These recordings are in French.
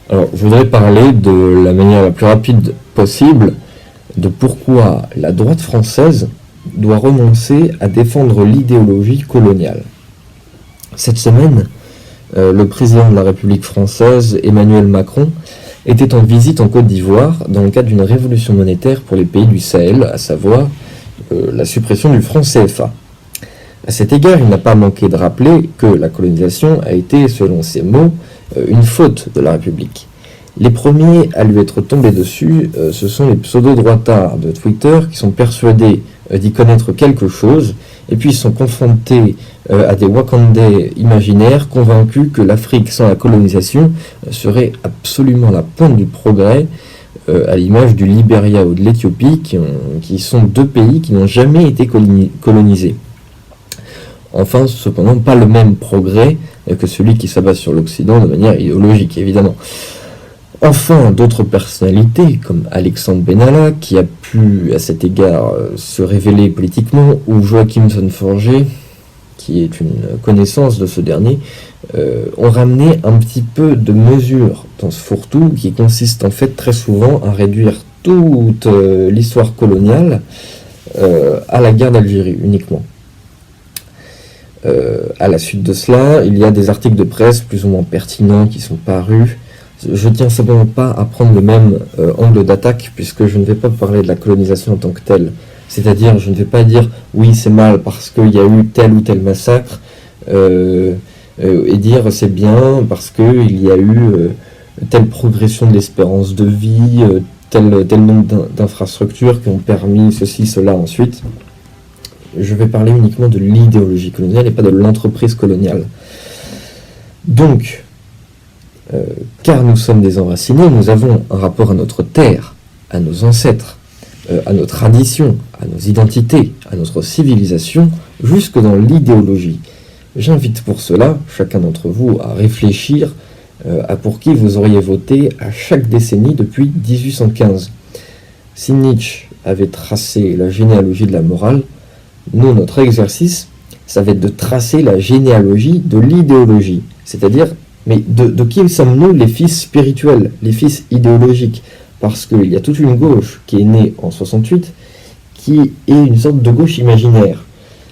Alors, je voudrais parler de la manière la plus rapide possible de pourquoi la droite française doit renoncer à défendre l'idéologie coloniale. Cette semaine, le président de la République française, Emmanuel Macron, était en visite en Côte d'Ivoire dans le cadre d'une révolution monétaire pour les pays du Sahel, à savoir la suppression du franc CFA. À cet égard, il n'a pas manqué de rappeler que la colonisation a été, selon ses mots, une faute de la République. Les premiers à lui être tombés dessus, ce sont les pseudo-droitards de Twitter qui sont persuadés d'y connaître quelque chose, et puis ils sont confrontés à des Wakandais imaginaires convaincus que l'Afrique sans la colonisation serait absolument la pointe du progrès, à l'image du Libéria ou de l'Éthiopie, qui sont deux pays qui n'ont jamais été colonisés. Enfin, cependant, pas le même progrès que celui qui s'abat sur l'Occident de manière idéologique, évidemment. Enfin, d'autres personnalités, comme Alexandre Benalla, qui a pu, à cet égard, se révéler politiquement, ou Joachim Son-Forget, qui est une connaissance de ce dernier, ont ramené un petit peu de mesure dans ce fourre-tout, qui consiste en fait très souvent à réduire toute l'histoire coloniale à la guerre d'Algérie uniquement. À la suite de cela, il y a des articles de presse plus ou moins pertinents qui sont parus. Je tiens simplement pas à prendre le même angle d'attaque, puisque je ne vais pas parler de la colonisation en tant que telle. C'est-à-dire, je ne vais pas dire oui c'est mal parce qu'il y a eu tel ou tel massacre, et dire c'est bien parce qu'il y a eu telle progression de l'espérance de vie, tel nombre d'infrastructures qui ont permis ceci, cela ensuite. Je vais parler uniquement de l'idéologie coloniale et pas de l'entreprise coloniale. Donc, car nous sommes des enracinés, nous avons un rapport à notre terre, à nos ancêtres, à nos traditions, à nos identités, à notre civilisation, jusque dans l'idéologie. J'invite pour cela chacun d'entre vous à réfléchir à pour qui vous auriez voté à chaque décennie depuis 1815. Si Nietzsche avait tracé la généalogie de la morale, nous, notre exercice, ça va être de tracer la généalogie de l'idéologie. C'est-à-dire, mais de qui sommes-nous les fils spirituels, les fils idéologiques? Parce qu'il y a toute une gauche qui est née en 68, qui est une sorte de gauche imaginaire.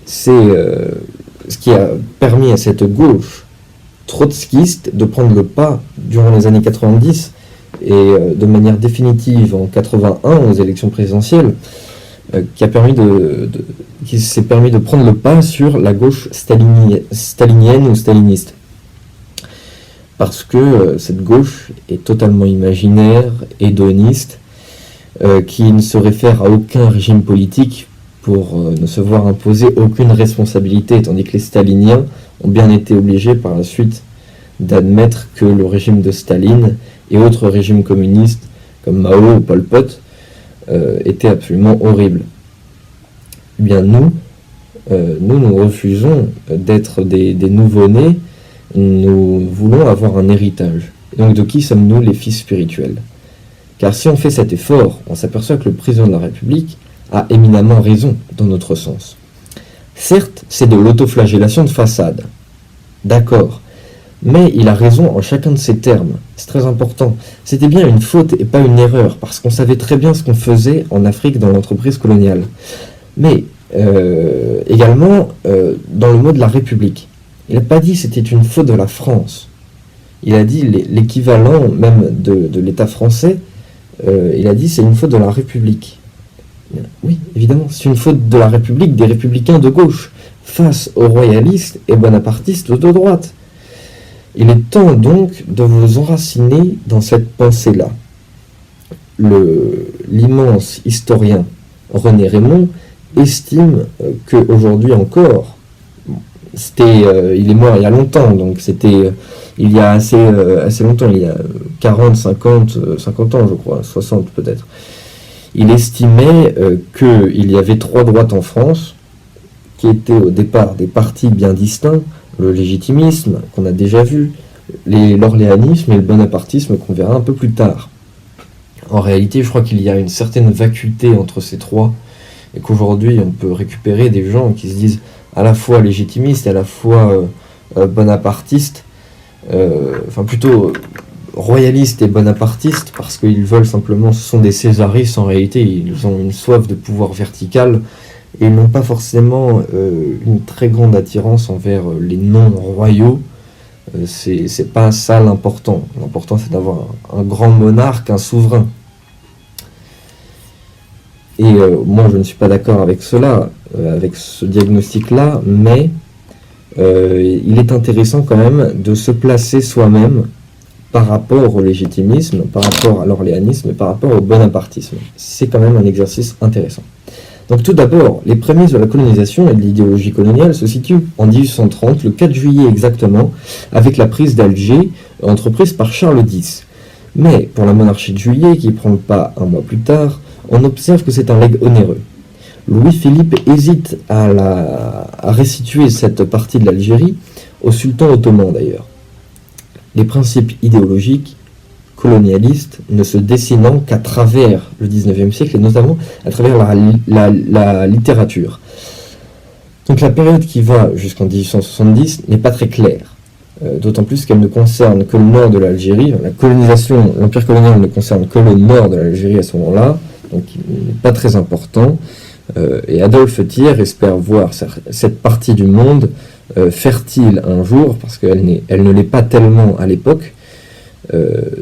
C'est ce qui a permis à cette gauche trotskiste de prendre le pas durant les années 90 et de manière définitive en 81 aux élections présidentielles, qui s'est permis de prendre le pas sur la gauche stalinienne ou staliniste. Parce que cette gauche est totalement imaginaire, hédoniste, qui ne se réfère à aucun régime politique pour ne se voir imposer aucune responsabilité, tandis que les staliniens ont bien été obligés par la suite d'admettre que le régime de Staline et autres régimes communistes comme Mao ou Pol Pot était absolument horrible. Eh bien nous refusons d'être des nouveau-nés, nous voulons avoir un héritage. Et donc de qui sommes-nous les fils spirituels? Car si on fait cet effort, on s'aperçoit que le président de la République a éminemment raison dans notre sens. Certes, c'est de l'autoflagellation de façade. D'accord. Mais il a raison en chacun de ses termes. C'est très important. C'était bien une faute et pas une erreur, parce qu'on savait très bien ce qu'on faisait en Afrique dans l'entreprise coloniale. Mais également dans le mot de la République. Il n'a pas dit que c'était une faute de la France. Il a dit l'équivalent même de l'État français. Il a dit c'est une faute de la République. Oui, évidemment, c'est une faute de la République, des républicains de gauche, face aux royalistes et bonapartistes de droite. Il est temps donc de vous enraciner dans cette pensée-là. L'immense historien René Raymond estime qu'aujourd'hui encore, il est mort il y a longtemps, donc c'était il y a assez longtemps, il y a 40, 50 ans je crois, 60 peut-être. Il estimait qu'il y avait trois droites en France, qui étaient au départ des partis bien distincts, le légitimisme qu'on a déjà vu, l'orléanisme et le bonapartisme qu'on verra un peu plus tard. En réalité, je crois qu'il y a une certaine vacuité entre ces trois, et qu'aujourd'hui on peut récupérer des gens qui se disent à la fois légitimistes et à la fois bonapartistes, enfin plutôt royalistes et bonapartistes, parce qu'ils veulent simplement, ce sont des césaristes en réalité, ils ont une soif de pouvoir vertical, et ils n'ont pas forcément une très grande attirance envers les non-royaux. C'est pas ça l'important. L'important, c'est d'avoir un grand monarque, un souverain. Et moi, je ne suis pas d'accord avec cela, avec ce diagnostic-là, mais il est intéressant quand même de se placer soi-même par rapport au légitimisme, par rapport à l'orléanisme et par rapport au bonapartisme. C'est quand même un exercice intéressant. Donc tout d'abord, les prémices de la colonisation et de l'idéologie coloniale se situent en 1830, le 4 juillet exactement, avec la prise d'Alger, entreprise par Charles X. Mais pour la monarchie de Juillet, qui prend le pas un mois plus tard, on observe que c'est un legs onéreux. Louis-Philippe hésite à restituer cette partie de l'Algérie au sultan ottoman d'ailleurs. Les principes idéologiques colonialistes ne se dessinant qu'à travers le XIXe siècle et notamment à travers la littérature. Donc la période qui va jusqu'en 1870 n'est pas très claire, d'autant plus qu'elle ne concerne que le nord de l'Algérie. La colonisation, l'empire colonial ne concerne que le nord de l'Algérie à ce moment-là, donc il n'est pas très important. Et Adolphe Thiers espère voir cette partie du monde fertile un jour, parce qu'elle ne l'est pas tellement à l'époque,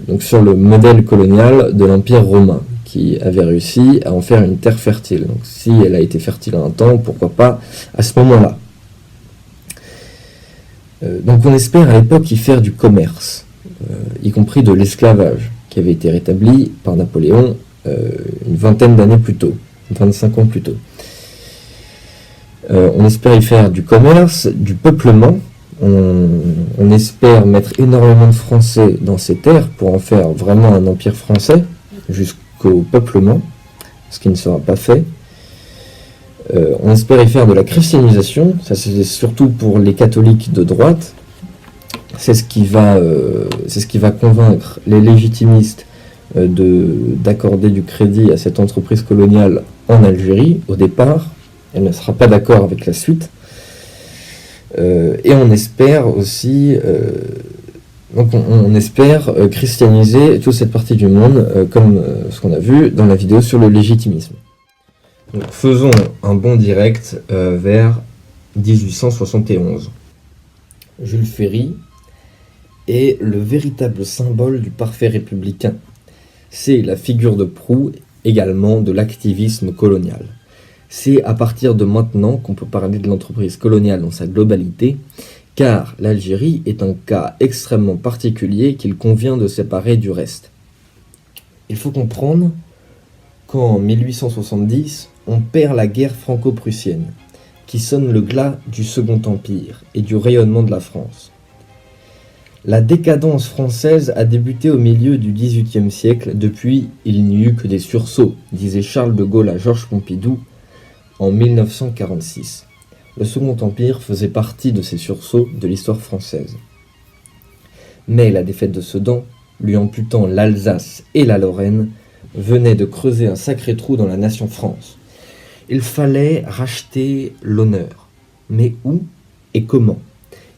donc sur le modèle colonial de l'Empire romain, qui avait réussi à en faire une terre fertile. Donc si elle a été fertile à un temps, pourquoi pas à ce moment-là. Donc on espère à l'époque y faire du commerce, y compris de l'esclavage, qui avait été rétabli par Napoléon une vingtaine d'années plus tôt, 25 ans plus tôt. On espère y faire du commerce, du peuplement. On espère mettre énormément de Français dans ces terres pour en faire vraiment un empire français, jusqu'au peuplement, ce qui ne sera pas fait. On espère y faire de la christianisation, ça c'est surtout pour les catholiques de droite. C'est ce qui va convaincre les légitimistes d'accorder du crédit à cette entreprise coloniale en Algérie au départ. Elle ne sera pas d'accord avec la suite. Et on espère aussi on espère christianiser toute cette partie du monde, comme ce qu'on a vu dans la vidéo sur le légitimisme. Donc, faisons un bond direct vers 1871. Jules Ferry est le véritable symbole du parfait républicain. C'est la figure de proue également de l'activisme colonial. C'est à partir de maintenant qu'on peut parler de l'entreprise coloniale dans sa globalité, car l'Algérie est un cas extrêmement particulier qu'il convient de séparer du reste. Il faut comprendre qu'en 1870, on perd la guerre franco-prussienne, qui sonne le glas du Second Empire et du rayonnement de la France. La décadence française a débuté au milieu du XVIIIe siècle. Depuis, il n'y eut que des sursauts, disait Charles de Gaulle à Georges Pompidou en 1946. Le Second Empire faisait partie de ces sursauts de l'histoire française. Mais la défaite de Sedan, lui amputant l'Alsace et la Lorraine, venait de creuser un sacré trou dans la nation France. Il fallait racheter l'honneur. Mais où et comment ?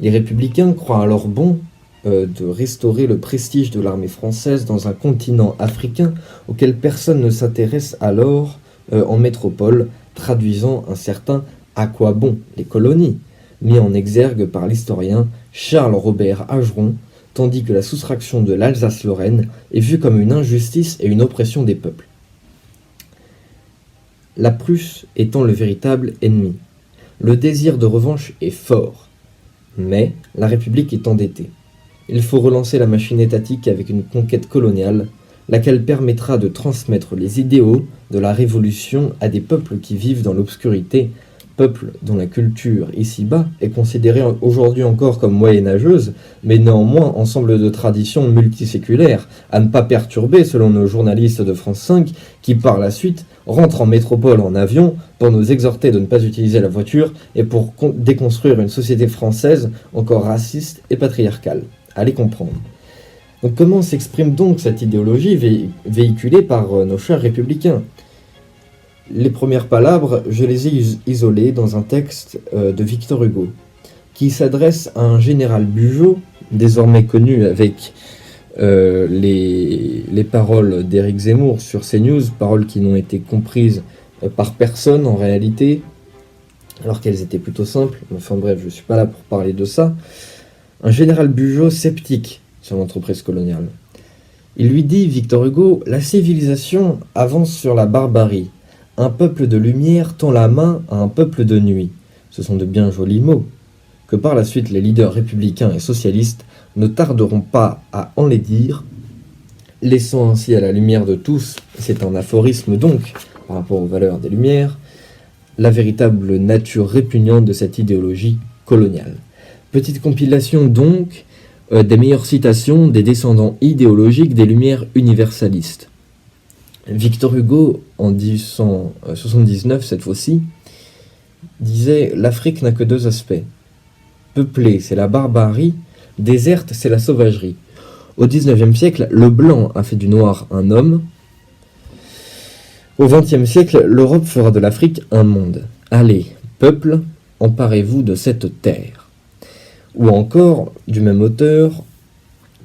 Les républicains croient alors bon de restaurer le prestige de l'armée française dans un continent africain auquel personne ne s'intéresse alors en métropole, traduisant un certain « à quoi bon les colonies ?» mis en exergue par l'historien Charles-Robert Ageron, tandis que la soustraction de l'Alsace-Lorraine est vue comme une injustice et une oppression des peuples. La Prusse étant le véritable ennemi. Le désir de revanche est fort, mais la République est endettée. Il faut relancer la machine étatique avec une conquête coloniale, laquelle permettra de transmettre les idéaux de la Révolution à des peuples qui vivent dans l'obscurité, peuples dont la culture ici-bas est considérée aujourd'hui encore comme moyenâgeuse, mais néanmoins ensemble de traditions multiséculaires, à ne pas perturber selon nos journalistes de France 5, qui par la suite rentrent en métropole en avion pour nous exhorter de ne pas utiliser la voiture et pour déconstruire une société française encore raciste et patriarcale. Allez comprendre. Donc comment s'exprime donc cette idéologie véhiculée par nos chers républicains ? Les premières palabres, je les ai isolées dans un texte de Victor Hugo, qui s'adresse à un général Bugeaud, désormais connu avec les paroles d'Éric Zemmour sur CNews, paroles qui n'ont été comprises par personne en réalité, alors qu'elles étaient plutôt simples. Enfin bref, je ne suis pas là pour parler de ça. Un général Bugeaud sceptique sur l'entreprise coloniale. Il lui dit, Victor Hugo, la civilisation avance sur la barbarie. Un peuple de lumière tend la main à un peuple de nuit. Ce sont de bien jolis mots, que par la suite les leaders républicains et socialistes ne tarderont pas à enlaidir, laissant ainsi à la lumière de tous, c'est un aphorisme donc, par rapport aux valeurs des Lumières, la véritable nature répugnante de cette idéologie coloniale. Petite compilation donc des meilleures citations des descendants idéologiques des Lumières universalistes. Victor Hugo, en 1879 cette fois-ci, disait « L'Afrique n'a que deux aspects. Peuplée, c'est la barbarie, déserte, c'est la sauvagerie. Au XIXe siècle, le blanc a fait du noir un homme. Au XXe siècle, l'Europe fera de l'Afrique un monde. Allez, peuple, emparez-vous de cette terre. » Ou encore, du même auteur,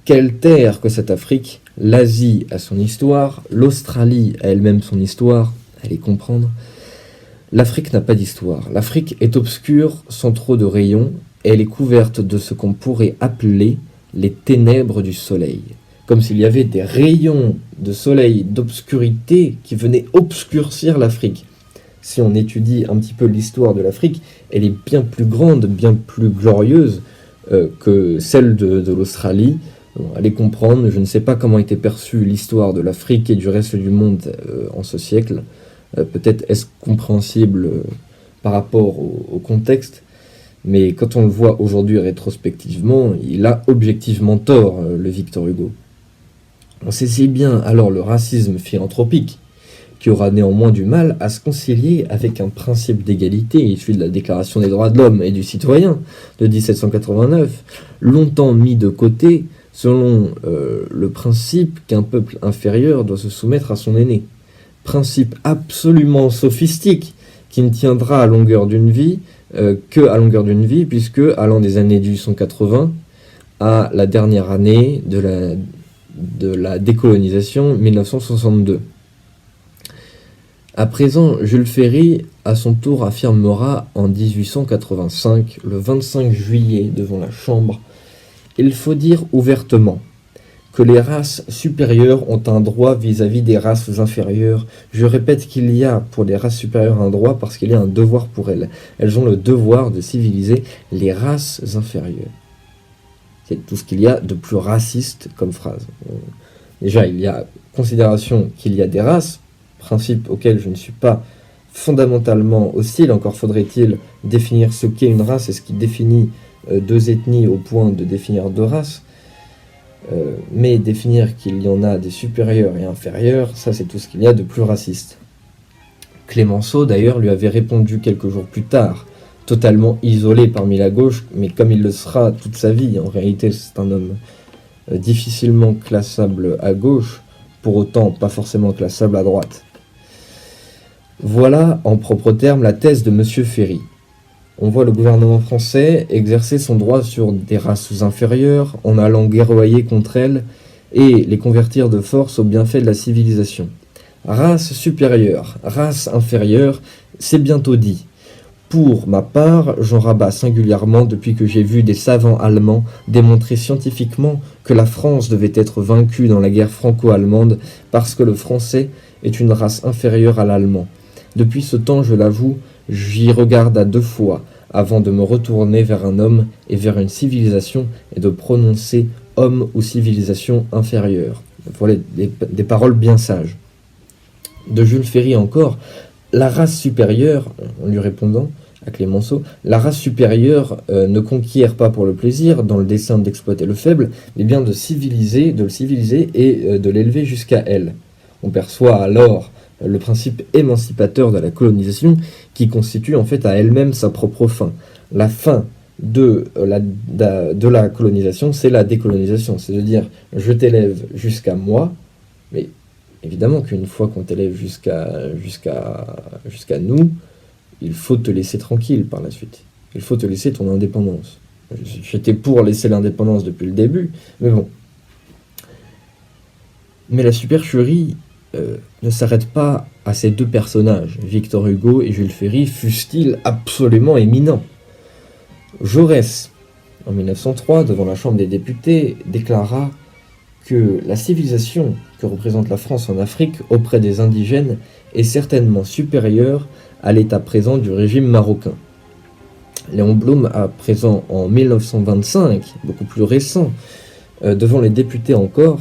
quelle terre que cette Afrique, l'Asie a son histoire, l'Australie a elle-même son histoire, allez comprendre. L'Afrique n'a pas d'histoire. L'Afrique est obscure, sans trop de rayons, et elle est couverte de ce qu'on pourrait appeler les ténèbres du soleil. Comme s'il y avait des rayons de soleil, d'obscurité, qui venaient obscurcir l'Afrique. Si on étudie un petit peu l'histoire de l'Afrique, elle est bien plus grande, bien plus glorieuse que celle de l'Australie. Allez comprendre, je ne sais pas comment était perçue l'histoire de l'Afrique et du reste du monde en ce siècle. Peut-être est-ce compréhensible par rapport au contexte, mais quand on le voit aujourd'hui rétrospectivement, il a objectivement tort, le Victor Hugo. On saisit bien alors le racisme philanthropique, qui aura néanmoins du mal à se concilier avec un principe d'égalité issu de la Déclaration des droits de l'homme et du citoyen de 1789, longtemps mis de côté selon le principe qu'un peuple inférieur doit se soumettre à son aîné. Principe absolument sophistique qui ne tiendra à longueur d'une vie que à longueur d'une vie, puisque allant des années 1880 à la dernière année de la décolonisation 1962. À présent, Jules Ferry, à son tour, affirmera en 1885, le 25 juillet, devant la Chambre, « Il faut dire ouvertement que les races supérieures ont un droit vis-à-vis des races inférieures. Je répète qu'il y a pour les races supérieures un droit parce qu'il y a un devoir pour elles. Elles ont le devoir de civiliser les races inférieures. » C'est tout ce qu'il y a de plus raciste comme phrase. Déjà, il y a considération qu'il y a des races, principe auquel je ne suis pas fondamentalement hostile, encore faudrait-il définir ce qu'est une race et ce qui définit deux ethnies au point de définir deux races, mais définir qu'il y en a des supérieurs et inférieurs, ça c'est tout ce qu'il y a de plus raciste. Clémenceau d'ailleurs lui avait répondu quelques jours plus tard, totalement isolé parmi la gauche, mais comme il le sera toute sa vie, en réalité c'est un homme difficilement classable à gauche, pour autant pas forcément classable à droite. Voilà, en propres termes, la thèse de M. Ferry. On voit le gouvernement français exercer son droit sur des races inférieures en allant guerroyer contre elles et les convertir de force au bienfait de la civilisation. Race supérieure, race inférieure, c'est bientôt dit. Pour ma part, j'en rabats singulièrement depuis que j'ai vu des savants allemands démontrer scientifiquement que la France devait être vaincue dans la guerre franco-allemande parce que le français est une race inférieure à l'allemand. Depuis ce temps, je l'avoue, j'y regarde à deux fois avant de me retourner vers un homme et vers une civilisation et de prononcer homme ou civilisation inférieure. Voilà des paroles bien sages. De Jules Ferry encore, la race supérieure, en lui répondant à Clémenceau, la race supérieure ne conquiert pas pour le plaisir, dans le dessein d'exploiter le faible, mais bien de le civiliser et de l'élever jusqu'à elle. On perçoit alors le principe émancipateur de la colonisation qui constitue en fait à elle-même sa propre fin. La fin de la colonisation, c'est la décolonisation, c'est de dire je t'élève jusqu'à moi, mais évidemment qu'une fois qu'on t'élève jusqu'à nous, il faut te laisser tranquille par la suite. Il faut te laisser ton indépendance. J'étais pour laisser l'indépendance depuis le début, mais bon. Mais la supercherie ne s'arrête pas à ces deux personnages. Victor Hugo et Jules Ferry fussent-ils absolument éminents. Jaurès, en 1903, devant la Chambre des députés, déclara que la civilisation que représente la France en Afrique auprès des indigènes est certainement supérieure à l'état présent du régime marocain. Léon Blum, à présent en 1925, beaucoup plus récent, devant les députés encore,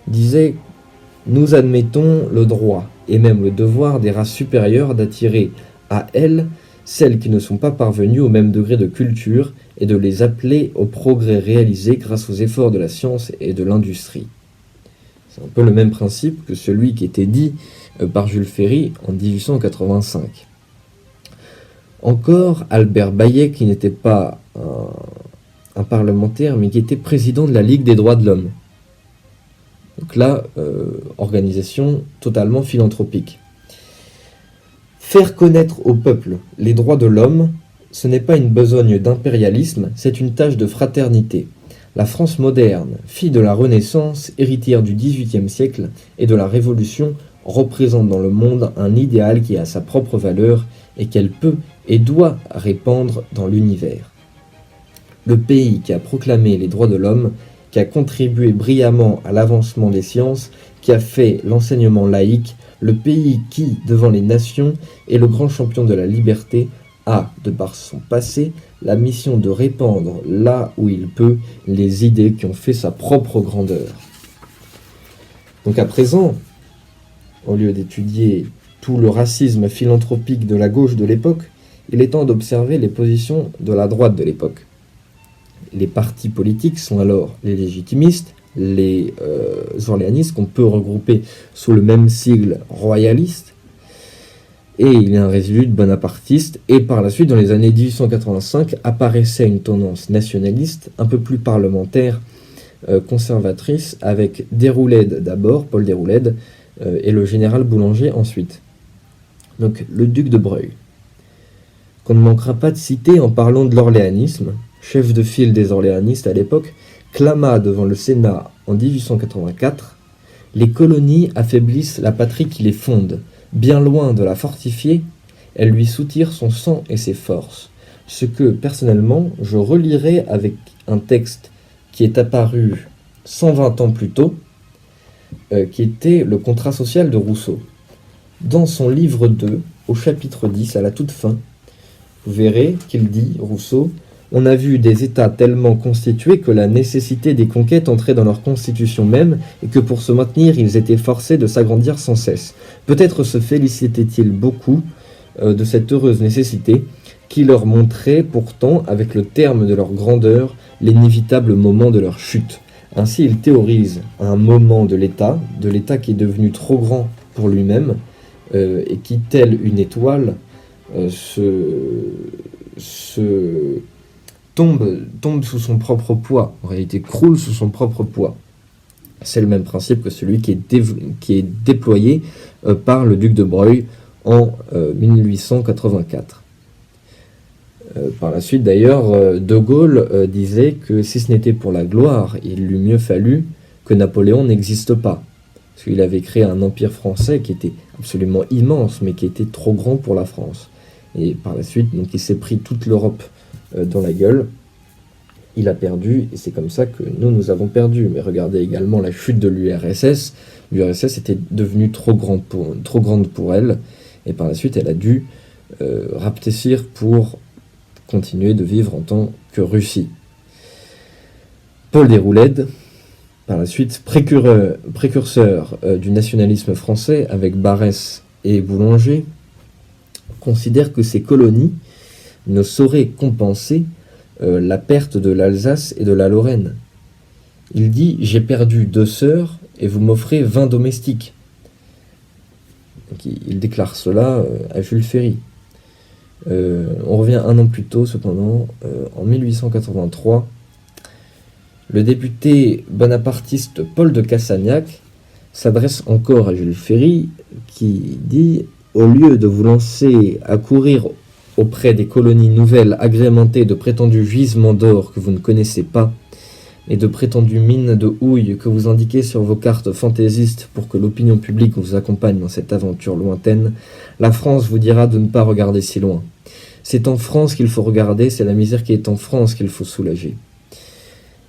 disait « Nous admettons le droit et même le devoir des races supérieures d'attirer à elles celles qui ne sont pas parvenues au même degré de culture et de les appeler au progrès réalisé grâce aux efforts de la science et de l'industrie. » C'est un peu le même principe que celui qui était dit par Jules Ferry en 1885. Encore Albert Bayet, qui n'était pas un parlementaire, mais qui était président de la Ligue des droits de l'homme. Donc là, organisation totalement philanthropique. Faire connaître au peuple les droits de l'homme, ce n'est pas une besogne d'impérialisme, c'est une tâche de fraternité. La France moderne, fille de la Renaissance, héritière du XVIIIe siècle et de la Révolution, représente dans le monde un idéal qui a sa propre valeur et qu'elle peut et doit répandre dans l'univers. Le pays qui a proclamé les droits de l'homme, qui a contribué brillamment à l'avancement des sciences, qui a fait l'enseignement laïque, le pays qui, devant les nations, est le grand champion de la liberté, a, de par son passé, la mission de répandre, là où il peut, les idées qui ont fait sa propre grandeur. Donc à présent, au lieu d'étudier tout le racisme philanthropique de la gauche de l'époque, il est temps d'observer les positions de la droite de l'époque. Les partis politiques sont alors les légitimistes, les orléanistes, qu'on peut regrouper sous le même sigle royaliste, et il y a un résidu de bonapartistes, et par la suite, dans les années 1885, apparaissait une tendance nationaliste, un peu plus parlementaire, conservatrice, avec Déroulède d'abord, Paul Déroulède, et le général Boulanger ensuite. Donc le duc de Broglie, qu'on ne manquera pas de citer en parlant de l'orléanisme, chef de file des orléanistes à l'époque, clama devant le Sénat en 1884 « Les colonies affaiblissent la patrie qui les fonde. Bien loin de la fortifier, elles lui soutirent son sang et ses forces. Ce que, personnellement, je relirai avec un texte qui est apparu 120 ans plus tôt, qui était le contrat social de Rousseau. Dans son livre 2, au chapitre 10, à la toute fin, vous verrez qu'il dit, Rousseau, « On a vu des États tellement constitués que la nécessité des conquêtes entrait dans leur constitution même et que pour se maintenir, ils étaient forcés de s'agrandir sans cesse. Peut-être se félicitaient-ils beaucoup de cette heureuse nécessité qui leur montrait pourtant, avec le terme de leur grandeur, l'inévitable moment de leur chute. Ainsi, il théorise un moment de l'État qui est devenu trop grand pour lui-même et qui, tel une étoile, tombe sous son propre poids, en réalité croule sous son propre poids. C'est le même principe que celui qui est déployé par le duc de Broglie en 1884. Par la suite d'ailleurs, De Gaulle disait que si ce n'était pour la gloire, il lui mieux fallu que Napoléon n'existe pas. Parce qu'il avait créé un empire français qui était absolument immense, mais qui était trop grand pour la France. Et par la suite, donc, il s'est pris toute l'Europe dans la gueule. Il a perdu, et c'est comme ça que nous avons perdu. Mais regardez également la chute de l'URSS. L'URSS était devenue trop grande pour elle, et par la suite, elle a dû rapetissir pour continuer de vivre en tant que Russie. Paul Déroulède, par la suite précurseur du nationalisme français avec Barrès et Boulanger, considère que ces colonies ne sauraient compenser la perte de l'Alsace et de la Lorraine. Il dit « J'ai perdu 2 sœurs et vous m'offrez 20 domestiques ». Il déclare cela à Jules Ferry. On revient un an plus tôt, cependant, en 1883, le député bonapartiste Paul de Cassagnac s'adresse encore à Jules Ferry, qui dit « Au lieu de vous lancer à courir auprès des colonies nouvelles agrémentées de prétendus gisements d'or que vous ne connaissez pas, et de prétendues mines de houille que vous indiquez sur vos cartes fantaisistes pour que l'opinion publique vous accompagne dans cette aventure lointaine, la France vous dira de ne pas regarder si loin. C'est en France qu'il faut regarder, c'est la misère qui est en France qu'il faut soulager.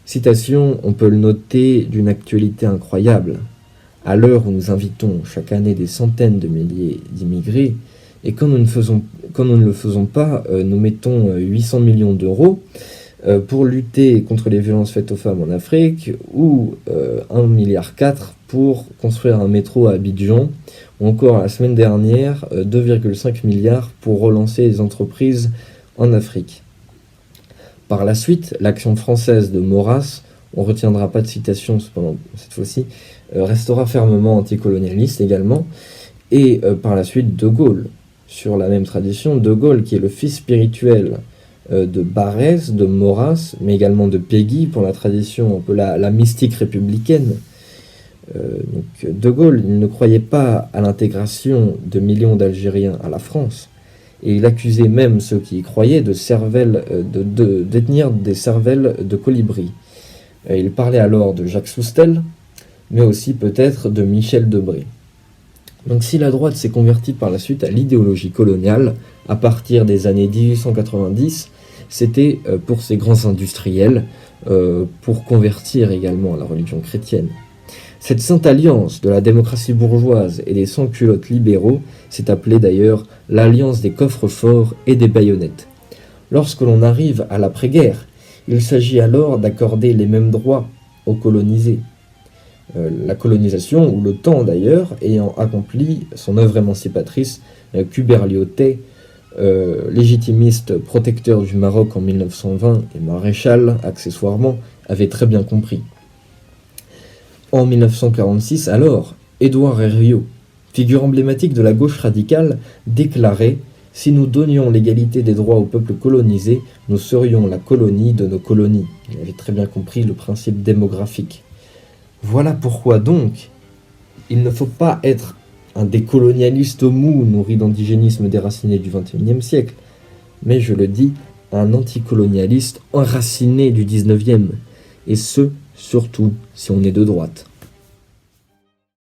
Citation, on peut le noter, d'une actualité incroyable. À l'heure où nous invitons chaque année des centaines de milliers d'immigrés, et quand nous ne le faisons pas, nous mettons 800 millions d'euros pour lutter contre les violences faites aux femmes en Afrique, ou 1,4 milliard pour construire un métro à Abidjan, ou encore la semaine dernière 2,5 milliards pour relancer les entreprises en Afrique. Par la suite, l'action française de Maurras, on ne retiendra pas de citation cependant cette fois-ci, restera fermement anticolonialiste également, et par la suite De Gaulle. Sur la même tradition, De Gaulle, qui est le fils spirituel de Barrès, de Maurras, mais également de Péguy, pour la tradition un peu la mystique républicaine. Donc De Gaulle, il ne croyait pas à l'intégration de millions d'Algériens à la France, et il accusait même ceux qui y croyaient de détenir des cervelles de colibri. Il parlait alors de Jacques Soustel, mais aussi peut-être de Michel Debré. Donc si la droite s'est convertie par la suite à l'idéologie coloniale, à partir des années 1890, c'était pour ces grands industriels, pour convertir également à la religion chrétienne. Cette sainte alliance de la démocratie bourgeoise et des sans-culottes libéraux s'est appelée d'ailleurs l'alliance des coffres-forts et des baïonnettes. Lorsque l'on arrive à l'après-guerre, il s'agit alors d'accorder les mêmes droits aux colonisés. La colonisation, ou le temps d'ailleurs, ayant accompli son œuvre émancipatrice, qu'Hubert Lyautey, légitimiste protecteur du Maroc en 1920 et maréchal accessoirement, avait très bien compris. En 1946, alors, Édouard Herriot, figure emblématique de la gauche radicale, déclarait « Si nous donnions l'égalité des droits aux peuples colonisés, nous serions la colonie de nos colonies ». Il avait très bien compris le principe démographique. Voilà pourquoi donc, il ne faut pas être un décolonialiste mou nourri d'indigénisme déraciné du XXIe siècle, mais je le dis, un anticolonialiste enraciné du XIXe, et ce, surtout si on est de droite.